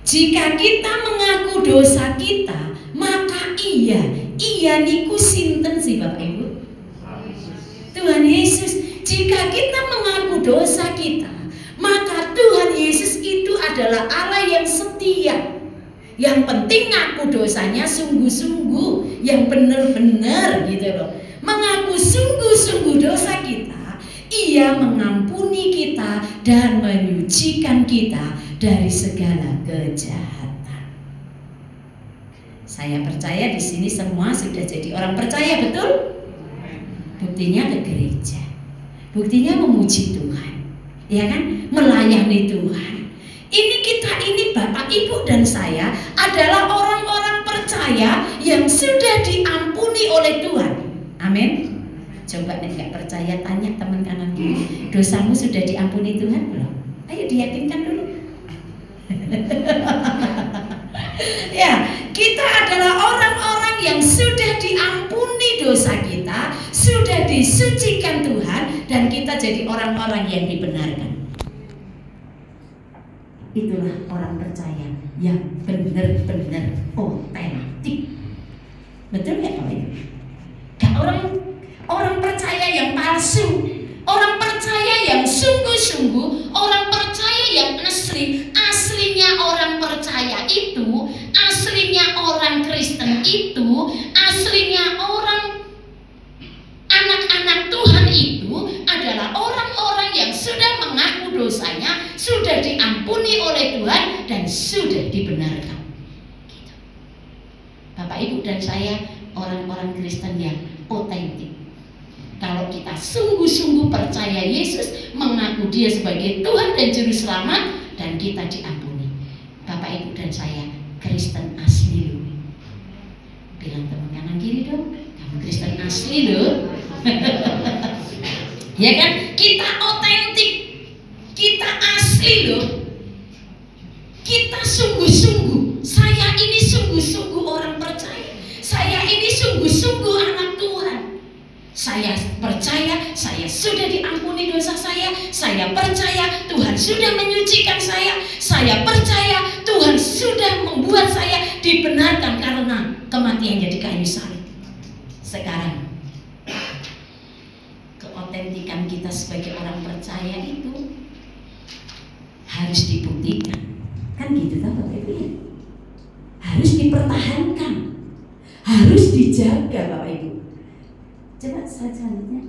Jika kita mengaku dosa kita, maka iya niku sinten sih Bapak Ibu? Tuhan Yesus. Jika kita mengaku dosa kita, maka Tuhan Yesus itu adalah Allah yang setia. Yang penting ngaku dosanya sungguh-sungguh, yang benar-benar gitu loh. Mengaku sungguh-sungguh dosa kita, Ia mengampuni kita dan menyucikan kita dari segala kejahatan. Saya percaya di sini semua sudah jadi orang percaya, betul? Buktinya ke gereja, buktinya memuji Tuhan, ya kan? Melayani Tuhan. Ini Bapak, Ibu dan saya adalah orang-orang percaya yang sudah diampuni oleh Tuhan. Amin. Coba nih nggak percaya, tanya teman kanan kiri, dosamu sudah diampuni Tuhan belum? Ayo diyakinkan dulu. Ya, kita adalah orang-orang yang sudah diampuni dosa kita, sudah disucikan Tuhan, dan kita jadi orang-orang yang dibenarkan. Itulah orang percaya yang benar-benar otentik. Betul nggak Pak? Gak orang percaya yang palsu, orang percaya yang sungguh-sungguh, orang percaya yang asli. Aslinya orang percaya itu, aslinya orang Kristen itu, aslinya orang anak-anak Tuhan itu adalah orang-orang yang sudah mengaku dosanya, sudah diampuni oleh Tuhan, dan sudah dibenarkan. Gitu. Bapak, Ibu, dan saya orang-orang Kristen yang otentik. Kalau kita sungguh-sungguh percaya Yesus, mengaku Dia sebagai Tuhan dan Juru Selamat, dan kita diampuni. Bapak, Ibu, dan saya Kristen asli loh. Bilang teman kanan kiri dong, kamu Kristen asli loh. Ya kan? Kita otentik, kita asli loh. Kita sungguh-sungguh. Saya ini sungguh-sungguh orang percaya. Saya ini sungguh-sungguh anak Tuhan. Saya percaya saya sudah diampuni dosa saya. Saya percaya Tuhan sudah menyucikan saya. Saya percaya Tuhan sudah membuat saya dibenarkan karena kematiannya di kayu salib. Sekarang keotentikan kita sebagai orang percaya itu harus dibuktikan. Kan gitu kan Bapak Ibu ya? Harus dipertahankan, harus dijaga Bapak Ibu. Coba slide selanjutnya.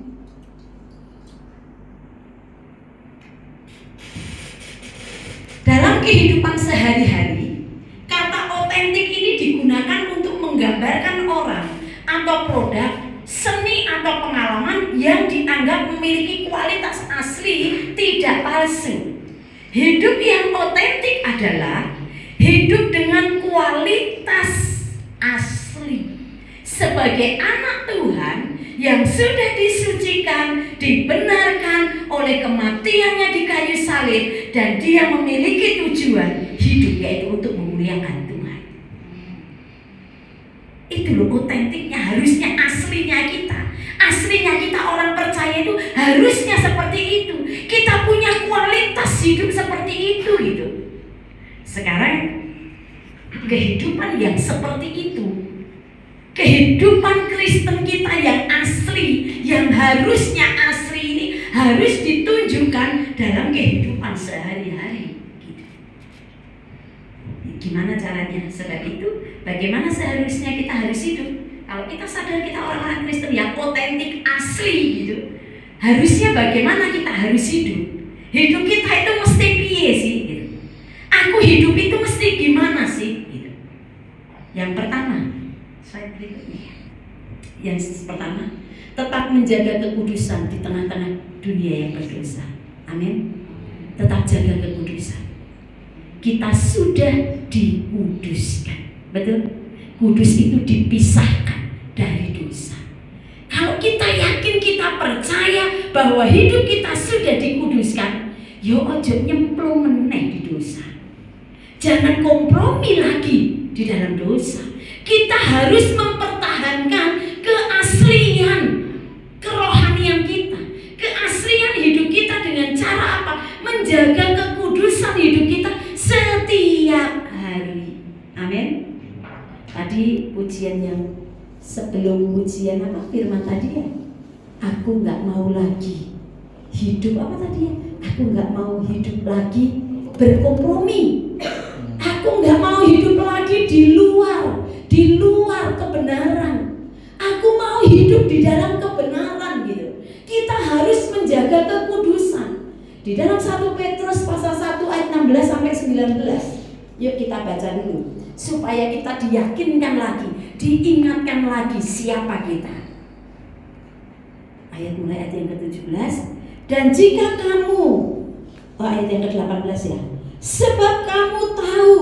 Dalam kehidupan sehari-hari, kata otentik ini digunakan untuk menggambarkan orang atau produk, seni atau pengalaman yang dianggap memiliki kualitas asli, tidak palsu. Hidup yang otentik adalah hidup dengan kualitas asli. Sebagai anak Tuhan yang sudah disucikan, dibenarkan oleh kematiannya di kayu salib, dan dia memiliki tujuan hidup, yaitu untuk memuliakan Tuhan. Itu loh otentiknya, harusnya aslinya kita. Aslinya kita orang percaya itu harusnya seperti itu. Kita punya kualitas hidup seperti itu gitu. Sekarang kehidupan yang seperti itu, kehidupan Kristen kita yang asli, yang harusnya asli ini harus ditunjukkan dalam kehidupan sehari-hari gitu. Gimana caranya? Sebab itu bagaimana seharusnya kita harus hidup? Kalau kita sadar kita orang-orang Kristen yang otentik asli gitu, harusnya bagaimana kita harus hidup? Hidup kita itu mesti piye sih gitu. Aku hidup itu mesti gimana sih gitu. Yang pertama, slide berikutnya. Yang pertama, tetap menjaga kekudusan di tengah-tengah dunia yang berdosa. Amin. Tetap jaga kekudusan. Kita sudah dikuduskan. Betul? Kudus itu dipisahkan dari dosa. Kalau kita yakin, kita percaya bahwa hidup kita sudah dikuduskan, yo ojo nyemplung meneh di dosa. Jangan kompromi lagi di dalam dosa. Kita harus mempertahankan keaslian kerohanian kita, keaslian hidup kita dengan cara apa? Menjaga kekudusan hidup kita setiap hari. baharui. Amin. Tadi pujian yang sebelum pujian apa firman tadi ya, aku nggak mau lagi hidup apa tadi ya, aku nggak mau hidup lagi berkompromi, aku nggak mau hidup lagi di luar kebenaran, aku mau hidup di dalam kebenaran gitu. Kita harus menjaga kekudusan. Di dalam 1 Petrus pasal 1 ayat 16 sampai 19. Yuk kita baca dulu supaya kita diyakinkan lagi, diingatkan lagi siapa kita. Mulai ayat yang ke-17. Dan jika kamu, ayat yang ke-18 ya. Sebab kamu tahu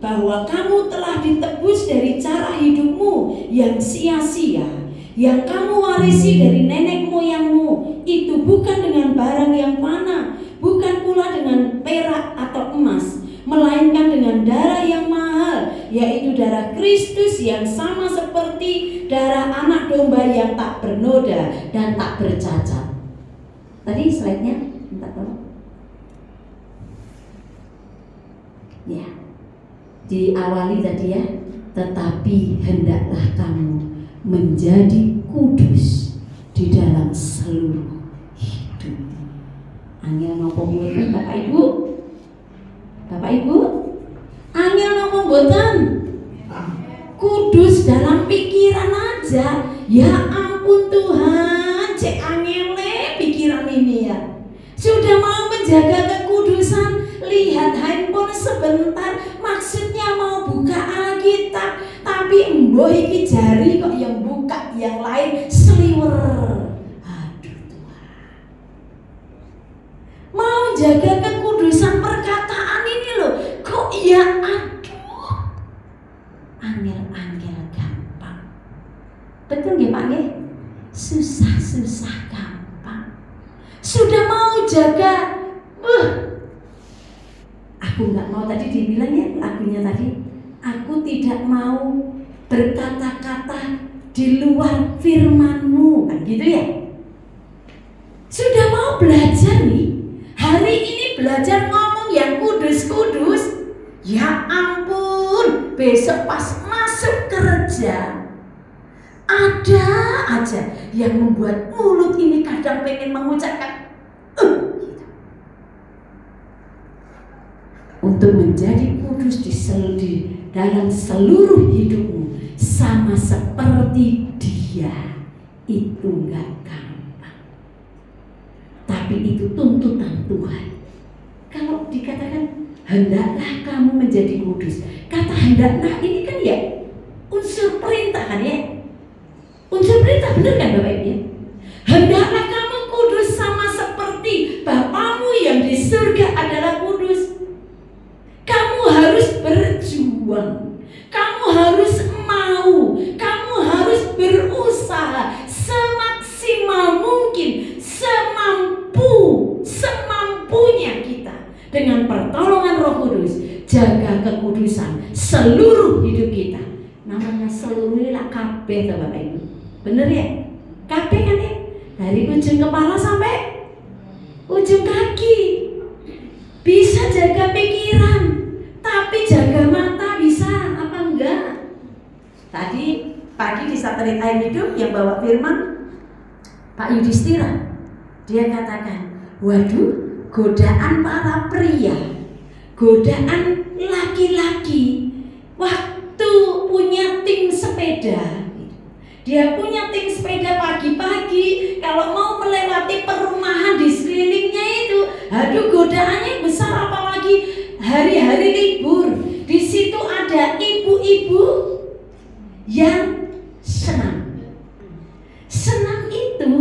bahwa kamu telah ditebus dari cara hidupmu yang sia-sia, yang kamu warisi dari nenek moyangmu. Itu bukan dengan barang yang fana, bukan pula dengan perak atau emas, melainkan dengan darah yang mahal, yaitu darah Kristus yang sama seperti darah anak domba yang tak bernoda dan tak bercacat. Tadi slide-nya minta tolong. Ya, diawali tadi ya, tetapi hendaklah kamu menjadi kudus di dalam seluruh hidup. Angel nopo mboten Bapak Ibu? Bapak Ibu? Angel nopo mboten? Kudus dalam pikiran aja. Ya ampun Tuhan, cek angele pikiran ini ya. Sudah mau menjaga kekudusan, lihat handphone sebentar, maksudnya mau buka Alkitab, tapi emboh iki jari kok yang buka, yang lain seliwer. Aduh Tuhan. Mau jaga kekudusan perkataan ini loh, kok ya aduh. Angel-angel gampang. Betul nggih Pak nggih? Susah-susah gampang. Sudah mau jaga, aku nggak mau, tadi dibilang ya lagunya tadi, aku tidak mau berkata-kata di luar firman-Mu, kan gitu ya. Sudah mau belajar nih, hari ini belajar ngomong yang kudus-kudus. Ya ampun, besok pas masuk kerja ada aja yang membuat mulut ini kadang pengen mengucapkan gitu. Untuk menjadi kudus di dalam seluruh hidupmu sama seperti Dia, itu enggak gampang. Tapi itu tuntutan Tuhan. Kalau dikatakan hendaklah kamu menjadi kudus, kata hendaklah ini kan ya unsur perintah kan ya. Unsur perintah, benar kan Bapak Ibu? Hendaklah kamu kudus sama seperti Bapamu yang di surga adalah kudus. Kamu harus berjuang, kamu harus mau, kamu harus berusaha semaksimal mungkin, semampunya kita dengan pertolongan Roh Kudus. Jaga kekudusan seluruh hidup kita. Namanya seluruh lah kabeh to Bapak Ibu. Bener ya? Kabeh kan ya? Dari ujung kepala sampai ujung kaki. Bisa jaga pikiran, tapi jaga mata bisa apa enggak? Tadi pagi di satelit air hidup yang bawa firman Pak Yudhistira, dia katakan, waduh, godaan para pria, godaan laki-laki waktu punya ting sepeda. Dia punya ting sepeda pagi-pagi, kalau mau melewati perumahan di sekelilingnya itu, aduh godaannya besar, apalagi hari-hari libur. Di situ ada ibu-ibu yang senam. Senam itu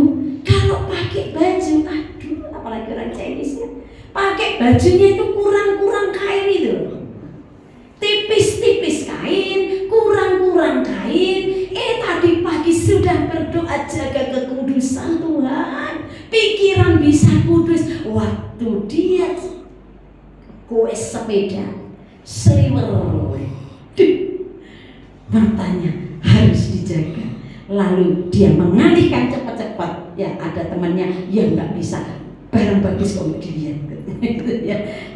kalau pakai baju, aduh, apalagi orang Chinese ya, pakai bajunya itu kurang-kurang kain itu, tipis-tipis kain, kurang-kurang kain. Tadi pagi sudah berdoa jaga kekudusan Tuhan, pikiran bisa kudus. Waktu dia goes sepeda seliwer, matanya harus dijaga. Lalu dia mengalihkan cepat-cepat. Ya ada temannya yang nggak bisa barang bagus kok dilihat.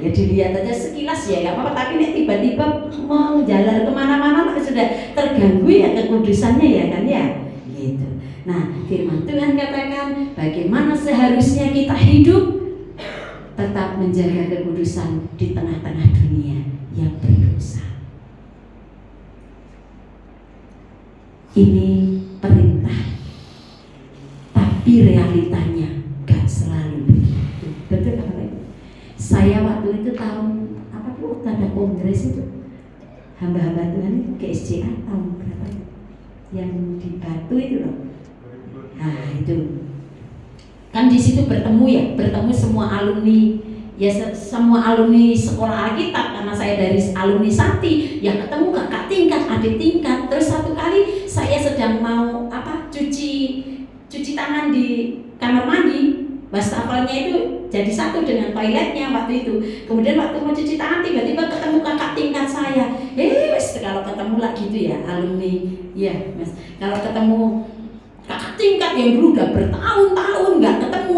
Ya dilihat aja sekilas ya nggak apa-apa, tapi nih tiba-tiba mau jalan kemana-mana sudah terganggu ya kekudusannya ya kan ya gitu. Nah firman Tuhan katakan bagaimana seharusnya kita hidup tetap menjaga kekudusan di tengah-tengah dunia yang berdosa. Ini perintah, tapi realitanya gak selalu begitu. Betul apa? Saya waktu itu tahun apa tuh ada kongres itu hamba-hamba Tuhan itu GSCA tahun berapa yang di Batu itu loh. Nah itu kan di situ bertemu semua alumni ya, semua alumni sekolah Alkitab karena saya dari alumni Sakti ya, ketemu kakak tingkat, adik tingkat. Terus satu kali saya sedang mau cuci tangan di kamar mandi, wastafelnya itu jadi satu dengan toiletnya waktu itu. Kemudian waktu mau cuci tangan tiba-tiba ketemu kakak tingkat saya. Kalau ketemu lah gitu ya alumni ya mas, kalau ketemu kakak tingkat yang dulu udah bertahun-tahun nggak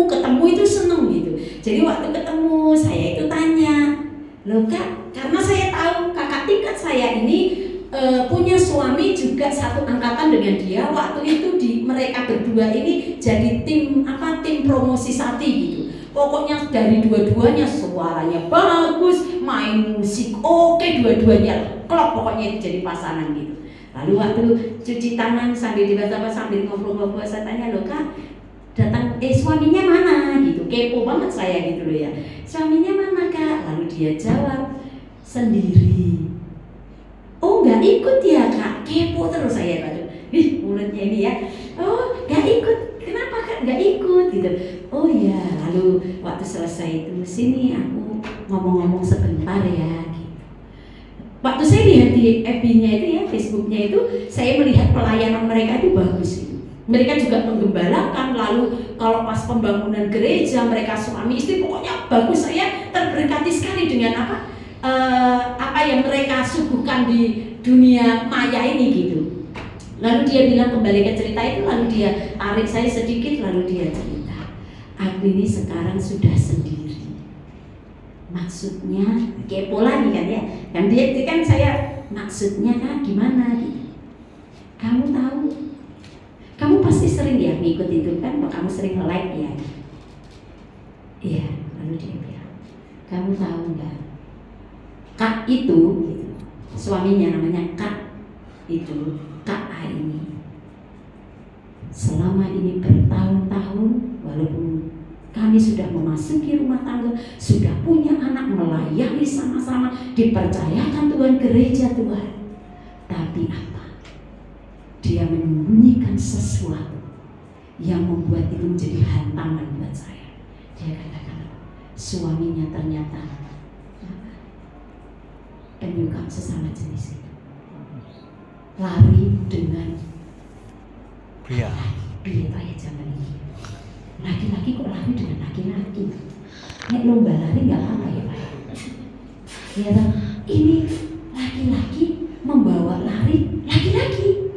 ketemu itu seneng gitu. Jadi waktu ketemu saya itu tanya, loh kak, karena saya tahu kakak tingkat saya ini punya suami juga satu angkatan dengan dia. Waktu itu mereka berdua ini jadi tim promosi Sati gitu. Pokoknya dari dua-duanya suaranya bagus, main musik oke, dua-duanya klop, pokoknya itu jadi pasangan gitu. Lalu waktu cuci tangan sambil sambil ngobrol-ngobrol, saya tanya, loh kak, datang suaminya mana gitu, kepo banget saya gitu loh ya, suaminya mana kak? Lalu dia jawab, sendiri. Oh nggak ikut ya kak, kepo terus saya tadi. Mulutnya ini ya, oh nggak ikut, kenapa kak nggak ikut gitu? Oh ya, lalu waktu selesai itu sini aku ngomong-ngomong sebentar ya gitu. Waktu saya lihat di FB-nya itu ya, Facebook-nya itu, saya melihat pelayanan mereka itu bagus gitu. Mereka juga menggembalakan, lalu kalau pas pembangunan gereja mereka suami istri pokoknya bagus. Saya terberkati sekali dengan apa yang mereka suguhkan di dunia maya ini gitu. Lalu dia bilang kembali ke cerita itu, lalu dia tarik saya sedikit, lalu dia cerita, aku ini sekarang sudah sendiri. Maksudnya kepo lagi kan ya, kan dia kan saya maksudnya gimana gitu. Kamu tahu, kamu pasti sering ya ngikut itu kan, kamu sering like ya. Iya, lalu dia bilang, kamu tahu nggak, kak itu gitu, suaminya namanya kak itu, kak A ini selama ini bertahun-tahun, walaupun kami sudah memasuki rumah tangga, sudah punya anak, melayani sama-sama, dipercayakan Tuhan gereja Tuhan, tapi apa? Dia menyembunyikan sesuatu yang membuat itu menjadi hantaman buat saya. Dia katakan suaminya ternyata penyuka sesama jenis itu, lari dengan pria kayak zaman ini. Laki-laki kok lari dengan laki-laki? Nek lomba lari nggak apa ya Pak? Ya kan? Ini laki-laki membawa lari laki-laki,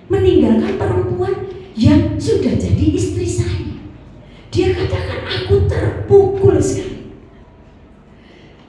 meninggalkan perempuan yang sudah jadi istri saya. Dia katakan aku terpukul sekali.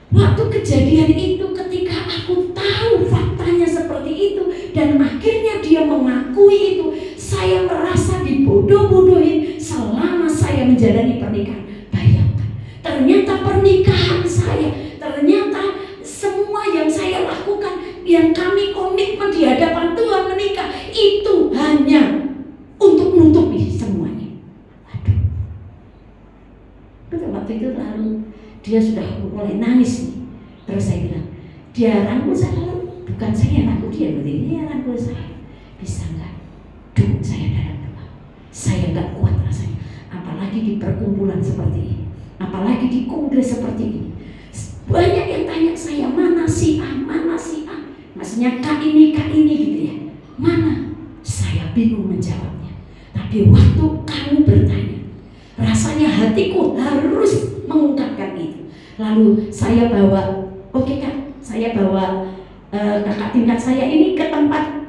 Waktu kejadian itu, ketika aku tahu faktanya seperti itu dan akhirnya dia mengakui itu, saya merasa dibodoh-bodohin selama saya menjalani pernikahan. Bayangkan, ternyata pernikahan saya, ternyata semua yang saya lakukan, yang kami komitmen di hadapan Tuhan menikah, itu hanya untuk menutupi semuanya. Aduh. Betul, waktu itu lalu dia sudah mulai nangis nih. Terus saya bilang, dia rangkul saya, bukan saya rangkul dia, berarti dia rangkul saya. Bisa nggak dukung saya dalam doa? Saya nggak kuat rasanya, apalagi di perkumpulan seperti ini, apalagi di kongres seperti ini. Banyak yang tanya saya, mana si A, mana si A, maksudnya kak ini gitu ya, mana? Saya bingung menjawabnya. Tapi waktu kamu bertanya, rasanya hatiku harus mengungkapkan itu. Lalu saya bawa, oke kak, saya bawa kakak tingkat saya ini ke tempat.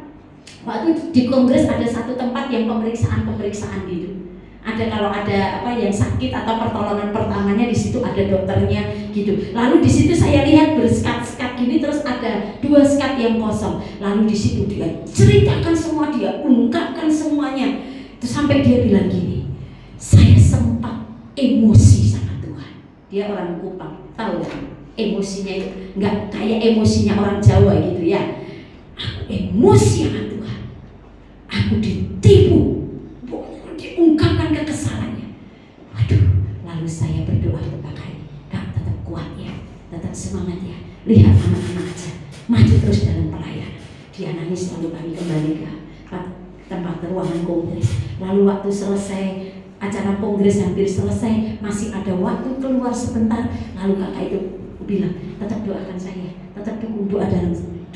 Waktu di kongres ada satu tempat yang pemeriksaan gitu. Ada kalau ada apa yang sakit atau pertolongan pertamanya di situ ada dokternya gitu. Lalu di situ saya lihat berskat-skat gini, terus ada 2 skat yang kosong. Lalu di situ dia ceritakan semua, dia ungkapkan semuanya. Terus sampai dia bilang gini, saya sempat emosi sama Tuhan. Dia orang Kupang, tahu kan? Emosinya itu nggak kayak emosinya orang Jawa gitu ya. Aku emosi sama Tuhan. Aku ditipu. Diungkapkan kekesalannya. Waduh, lalu saya berdoa kepada Kak, tetap kuat ya, tetap semangat ya. Lihat anak-anak aja, maju terus dalam pelayanan. Dia nangis, lalu kami kembali ke tempat ruangan kongres. Lalu waktu selesai acara kongres hampir selesai, masih ada waktu keluar sebentar. Lalu kakak itu bilang, tetap doakan saya, tetap dukung doa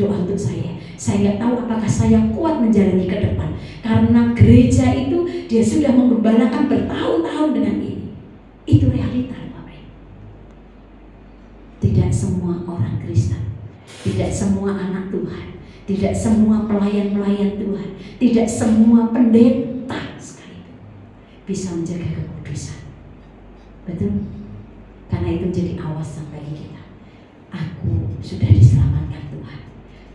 untuk saya. Saya nggak tahu apakah saya kuat menjalani ke depan, karena gereja itu dia sudah menggembalakan bertahun-tahun dengan ini. Itu realita, Bapak. Tidak semua orang Kristen, tidak semua anak Tuhan, tidak semua pelayan-pelayan Tuhan, tidak semua pendeta sekalipun bisa menjaga kekudusan. Betul? Karena itu menjadi awasan bagi kita. Aku sudah diselamatkan Tuhan,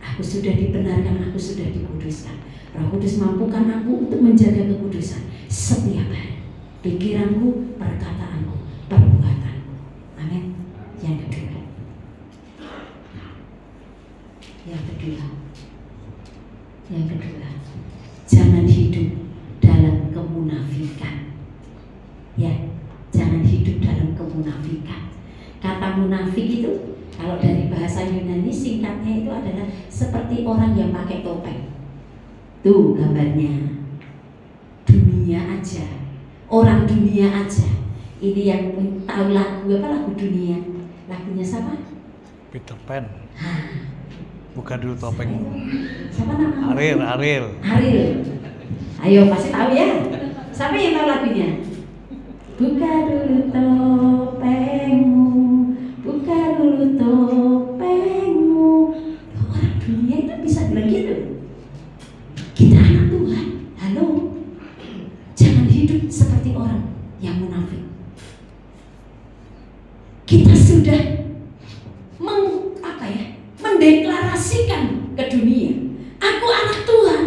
aku sudah dibenarkan, aku sudah dikuduskan. Roh Kudus mampukan aku untuk menjaga kekudusan setiap hari, pikiranku, perkataanku, perbuatanku. Amin. Yang kedua, jangan hidup dalam kemunafikan. Ya, jangan hidup dalam kemunafikan. Kata munafik itu kalau dari bahasa Yunani singkatnya itu adalah seperti orang yang pakai topeng. Tuh gambarnya. Dunia aja, orang dunia aja. Ini yang tahu lagu apa, lagu dunia? Lagunya siapa? Peter Pan. Buka dulu topeng. Siapa namanya? Ariel. Ayo pasti tahu ya. Siapa yang tahu lagunya? Buka dulu topengmu, buka dulu topengmu. Orang dunia itu bisa bilang gitu. Kita anak Tuhan, halo. Jangan hidup seperti orang yang munafik. Kita sudah mendeklarasikan ke dunia, aku anak Tuhan,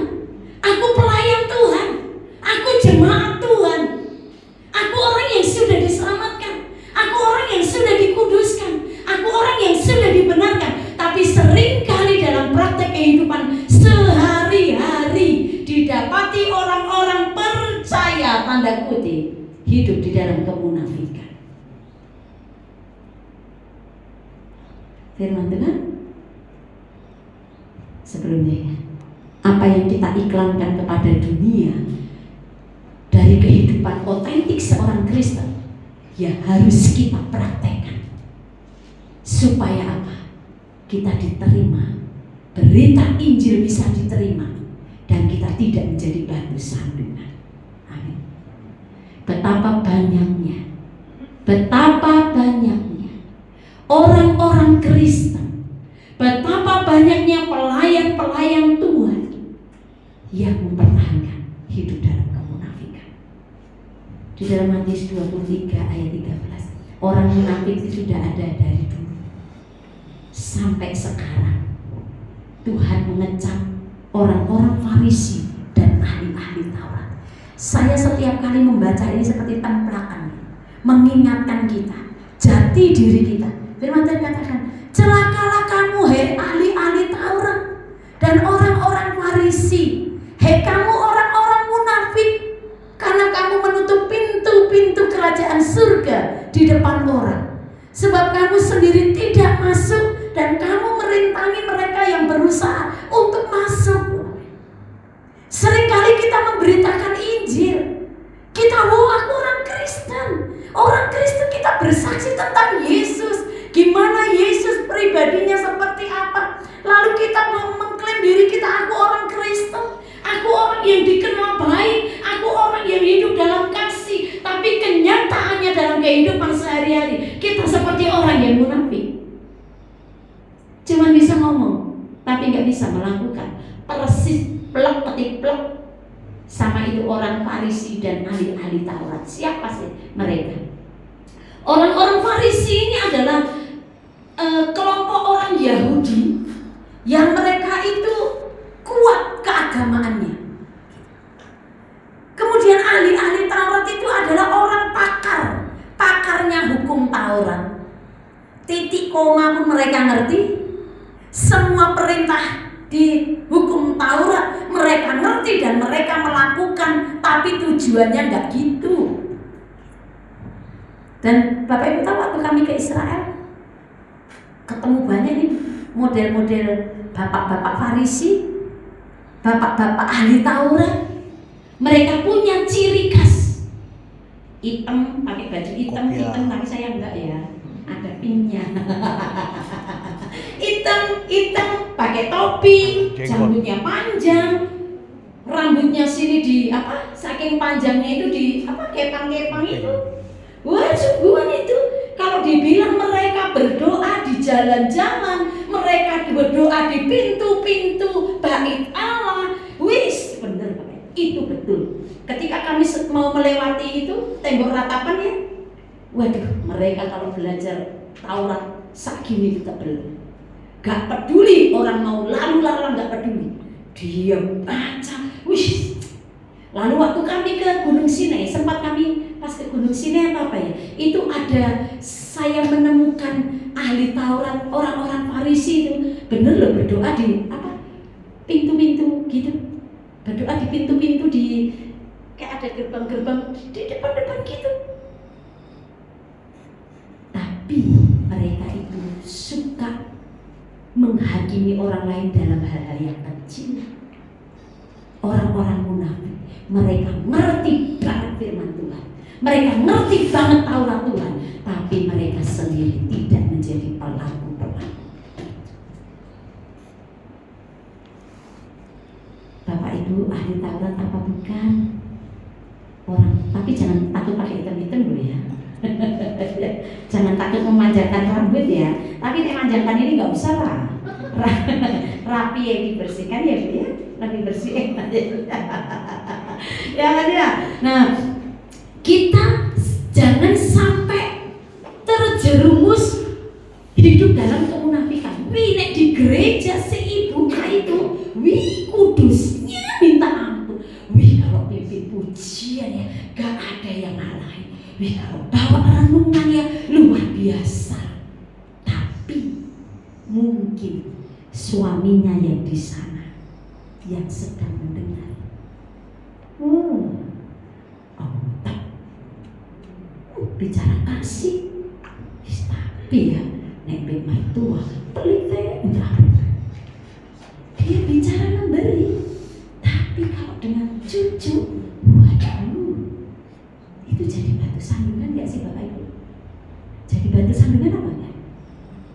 aku pelayan Tuhan, aku jemaat Tuhan, aku orang yang sudah diselamatkan, aku orang yang sudah dikuduskan, aku orang yang sudah dibenarkan. Tapi seringkali dalam praktek kehidupan sehari-hari didapati orang-orang percaya tanda kutip hidup di dalam kemunafikan. Firman Tuhan sebelumnya, apa yang kita iklankan kepada dunia dari kehidupan otentik seorang Kristen, ya harus kita praktekkan. Supaya apa? Kita diterima, berita Injil bisa diterima, dan kita tidak menjadi batu sandungan. Amin. Betapa banyaknya orang-orang Kristen, betapa banyaknya pelayan-pelayan Tuhan yang mempertahankan hidup dalam kemunafikan. Di dalam Matius 23 ayat 13, orang munafik itu sudah ada dari dulu sampai sekarang. Tuhan mengecam orang-orang Farisi dan ahli-ahli Taurat. Saya setiap kali membaca ini seperti templakan, mengingatkan kita jati diri kita. Firman Tuhan katakan, celakalah kamu hai ahli-ahli Taurat dan orang-orang Farisi, hai kamu orang-orang munafik, karena kamu menutup pintu-pintu kerajaan surga di depan orang, sebab kamu sendiri tidak masuk dan kamu merintangi mereka yang berusaha untuk masuk. Seringkali kita memberitakan Injil, kita aku orang Kristen. Orang Kristen kita bersaksi tentang Yesus, gimana Yesus pribadinya seperti apa. Lalu kita mengklaim diri kita, aku orang Kristen, aku orang yang dikenal baik, aku orang yang hidup dalam kasih. Tapi kenyataannya dalam kehidupan sehari-hari kita seperti orang yang munafik. Cuma bisa ngomong, tapi nggak bisa melakukan. Persis plek ketik plek. sama itu orang Farisi dan ahli-ahli Taurat. Siapa sih mereka? Orang-orang Farisi ini adalah kelompok orang Yahudi yang mereka itu kuat keagamaannya. Kemudian ahli-ahli Taurat itu adalah orang pakarnya hukum Taurat. Titik koma pun mereka ngerti. Semua perintah di hukum Taurat mereka ngerti dan mereka melakukan, tapi tujuannya nggak gitu. Dan Bapak Ibu tahu waktu kami ke Israel, ketemu banyak nih model-model bapak-bapak Farisi, bapak-bapak ahli Taurat. Mereka punya ciri khas. Hitam, pakai baju hitam, tapi saya enggak ya. Ada pinnya. hitam, pakai topi, rambutnya panjang. Rambutnya sini di apa? Saking panjangnya itu di apa? Kepang-kepang itu. Wah, sungguhan itu. Kalau dibilang mereka berdoa di jalan-jalan, mereka berdoa di pintu-pintu bait Allah. Wis, bener Pak. Itu betul. Ketika kami mau melewati itu tembok ratapan ya, waduh, mereka kalau belajar Taurat segini tebel, gak peduli orang mau lalu lalang, gak peduli, dia baca. Wih. Lalu waktu kami ke Gunung Sinai, sempat kami pas ke Gunung Sinai apa ya? Itu ada saya menemukan ahli Taurat, orang-orang Farisi itu bener loh berdoa di apa? Pintu-pintu gitu. Berdoa di pintu-pintu di kayak ada gerbang-gerbang di depan-depan gitu. Tapi mereka itu suka menghakimi orang lain dalam hal-hal yang kecil. Orang-orang munafik, mereka ngerti banget firman Tuhan, mereka ngerti banget Taurat Tuhan, tapi mereka sendiri tidak menjadi pelaku-pelaku. Bapak Ibu ahli Taurat apa bukan? Orang, tapi jangan takut pakai hitam-hitam dulu ya. Jangan takut memanjangkan rambut ya. Tapi memanjangkan ini nggak usah lah. Rapi ya, dibersihkan ya Bu ya. Lebih bersih ya kan ya. Nah, kita jangan sampai terjerumus hidup dalam kemunafikan. Nek di gereja seibunya itu, wih kudusnya minta ampun. Wih kalau pimpin pujian ya, gak ada yang ngalahin. Wih kalau bawa renungan ya luar biasa. Tapi mungkin suaminya yang di sana yang sedang mendengar. Bicara kasih. Tapi ya nek memang tua pelit enggak. Dia bicara memberi. Tapi kalau dengan cucu, waduh, itu jadi batu sandungan nggak sih Bapak Ibu? Jadi batu sandungan apa enggak?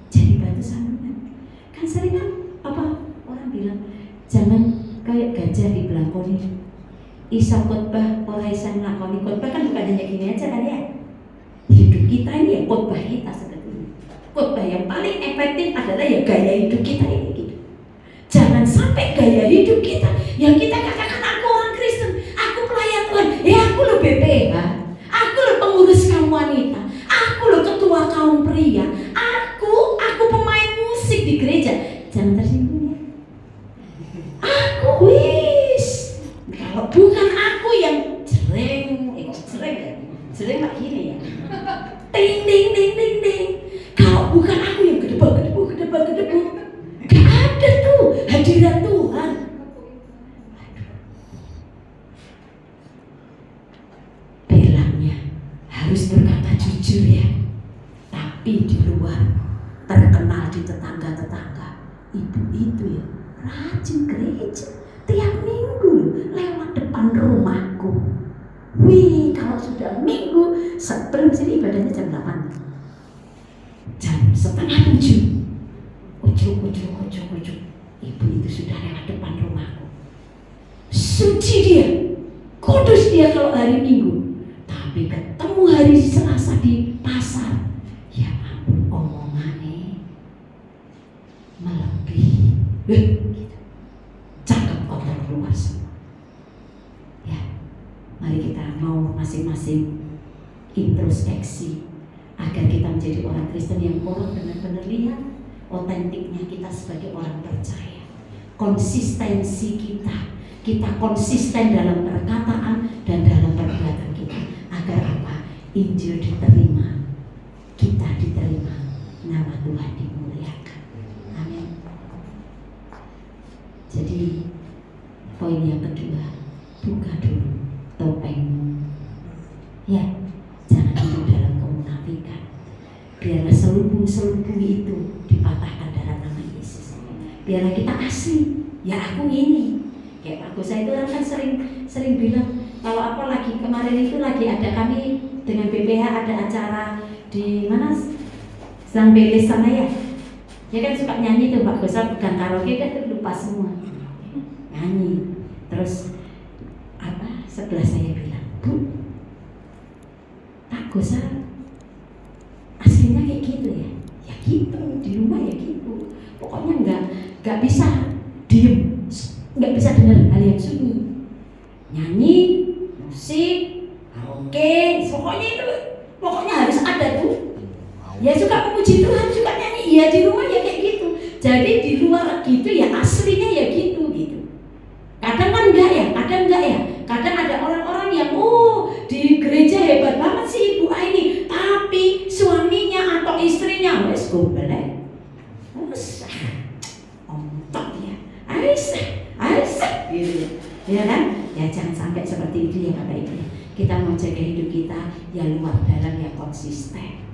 Jadi batu sandungan. Kan sering kan apa orang bilang jangan kayak gajah di belakoni. Isa khotbah ora isa nglakoni khotbah, kan bukan hanya gini aja kan ya. Hidup kita ini ya khotbah kita sebetulnya. Khotbah yang paling efektif adalah ya gaya hidup kita ini gitu. Jangan sampai gaya hidup kita yang kita katakan aku orang Kristen, aku pelayan Tuhan, ya aku lo BPH, aku lo pengurus kaum wanita, aku lo ketua kaum pria, aku pemain musik di gereja. Jangan tersinggung ya. Aku wis, kalau bukan aku yang jereng, jereng kayak gini ya. Ding ding ding ding ding. Kalau bukan aku yang gedebak, gak ada tuh hadirat Tuhan. Bilangnya harus berkata jujur ya. Tapi di luar terkenal di tetangga-tetangga, ibu itu ya rajin gereja tiap minggu lewat depan rumahku. Wih, kalau sudah minggu sebelum sini ibadahnya jam 8, jam 6:30, ujuk. Ibu itu sudah lewat depan rumahku. Suci dia, kudus dia kalau hari Minggu. Tapi ketemu hari Selasa di pasar, ya ampun omongannya melebihi. Gitu. Cakep kotor keluar semua. Ya introspeksi agar kita menjadi orang Kristen yang orang benar-benar lihat otentiknya kita sebagai orang percaya. Konsistensi kita konsisten dalam perkataan dan dalam perbuatan kita. Agar apa? Injil diterima, kita diterima, nama Tuhan dimuliakan. Amin. Jadi poin yang kedua, buka dulu topengmu. Ya, jangan hidup dalam kemunafikan. Biarlah selubung-selubung itu dipatahkan dalam nama Yesus. Biarlah kita asli. Ya aku ini. Kayak Pak Gosa itu kan sering bilang, kalau apa lagi kemarin itu lagi ada kami dengan BPH ada acara di mana Sang Belis sana ya. Dia kan suka nyanyi tuh Pak Gosa, bukan karaoke kan lupa semua. Nyanyi. Terus apa? Sebelah saya bilang, Bu, Pak Gosa aslinya kayak gitu ya? Ya gitu, di rumah ya gitu. Pokoknya nggak bisa diem, nggak bisa dengar hal yang sunyi. Nyanyi, musik, karaoke, pokoknya harus ada tuh. Ya suka memuji Tuhan, suka nyanyi, ya di rumah ya kayak gitu. Jadi di luar gitu ya aslinya ya gitu. Kadang kan enggak ya, kadang ada orang-orang yang di gereja hebat banget sih Ibu ini, tapi suaminya atau istrinya wes goblek, ontok ya, aisyah gitu, ya kan? Ya jangan sampai seperti itu ya Bapak Ibu. Kita mau jaga hidup kita ya luar dalam ya konsisten.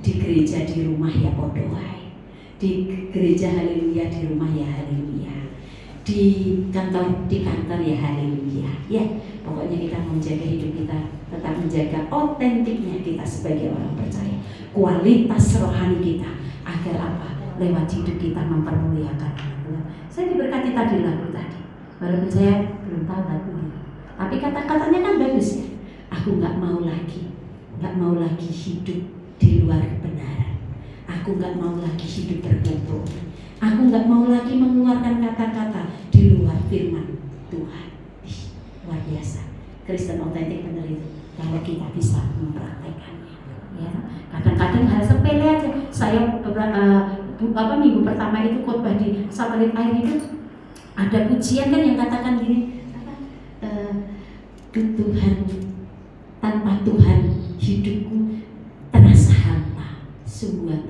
Di gereja di rumah ya podoai, di gereja haleluya, di rumah ya haleluya, di kantor ya haleluya. Ya pokoknya kita menjaga hidup kita, tetap menjaga otentiknya kita sebagai orang percaya, kualitas rohani kita, agar apa? Lewat hidup kita mempermuliakan Tuhan. Saya diberkati tadi lagu tadi, walaupun saya belum tahu lagunya, tapi kata-katanya kan bagus ya. Aku nggak mau lagi hidup di luar kebenaran. Aku nggak mau lagi hidup berbohong. Aku nggak mau lagi mengeluarkan kata-kata di luar firman Tuhan. Luar biasa. Kristen otentik benar itu. Kalau kita bisa mempraktekannya. Ya, kadang-kadang hal sepele aja. Saya minggu pertama itu khotbah di satelit air itu ada pujian kan yang katakan gini, Tuhan, tanpa Tuhan hidupku terasa hampa, sungguhan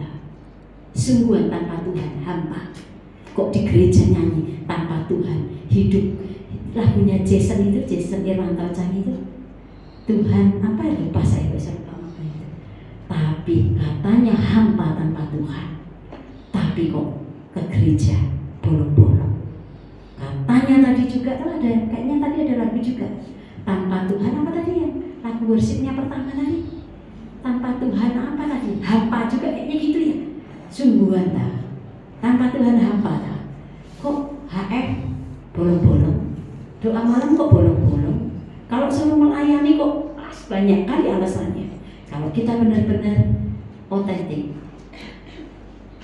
tanpa Tuhan hampa. Kok di gereja nyanyi tanpa Tuhan hidup, lagunya Jason Irwanto itu, Tuhan apa ya, lupa saya besok itu. Tapi katanya hampa tanpa Tuhan, tapi kok ke gereja bolong-bolong. Katanya tadi juga tuh ada, kayaknya tadi ada lagu juga, tanpa Tuhan apa tadi ya, lagu worshipnya pertama tadi, tanpa Tuhan apa tadi, hampa juga kayaknya gitu ya. Sungguhan tanpa Tuhan hampa kok HF bolong-bolong, doa malam kok bolong-bolong, kalau suruh melayani kok banyak kali alasannya. Kalau kita benar-benar otentik,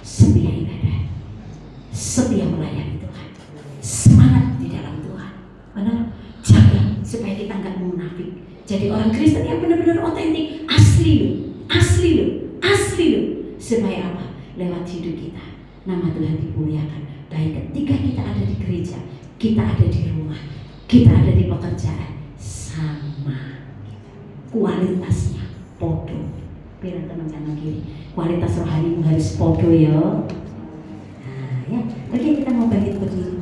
setia ibadah, setia melayani Tuhan, semangat di dalam Tuhan, benar, jaga supaya kita nggak munafik. Jadi orang Kristen yang benar-benar otentik, asli loh, supaya apa? Lewat hidup kita nama Tuhan dimuliakan. Baik ketika kita ada di gereja, kita ada di rumah, kita ada di pekerjaan, sama kualitasnya podo. Biar teman-teman kiri, kualitas rohanimu harus podo ya. Nah ya, oke kita mau bagi berdiri.